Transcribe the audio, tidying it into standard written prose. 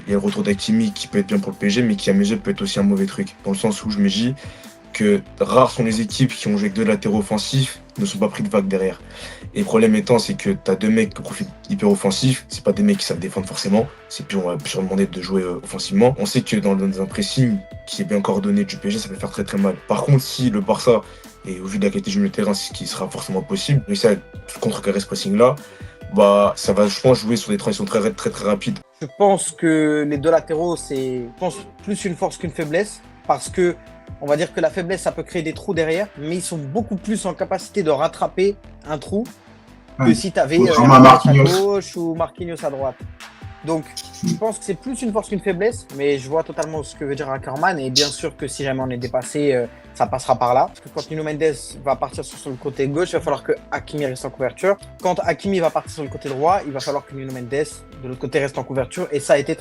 Il y a le retour d'Hakimi qui peut être bien pour le PSG, mais qui à mes yeux peut être aussi un mauvais truc. Dans le sens où je me dis que rares sont les équipes qui ont joué avec deux latéraux offensifs, ne sont pas pris de vague derrière. Et le problème étant, c'est que tu as deux mecs qui profitent hyper offensifs, c'est pas des mecs qui savent défendre forcément, c'est plus on va plus leur demander de jouer offensivement. On sait que dans un pressing qui est bien coordonné du PSG, ça peut faire très très mal. Par contre, si le Barça, et au vu de la qualité du milieu de terrain, ce qui sera forcément possible, réussir à contrecarrer ce pressing là, bah ça va je pense jouer sur des transitions très très très rapides. Je pense que les deux latéraux, c'est je pense, plus une force qu'une faiblesse parce que on va dire que la faiblesse, ça peut créer des trous derrière, mais ils sont beaucoup plus en capacité de rattraper un trou que Ouais. si tu avais Contrairement à Ramos à Marquinhos. gauche ou Marquinhos à droite. Donc, je pense que c'est plus une force qu'une faiblesse, mais je vois totalement ce que veut dire Ackerman. Et bien sûr que si jamais on est dépassé, ça passera par là. Parce que quand Nuno Mendes va partir sur le côté gauche, il va falloir que Hakimi reste en couverture. Quand Hakimi va partir sur le côté droit, il va falloir que Nuno Mendes, de l'autre côté, reste en couverture. Et ça a été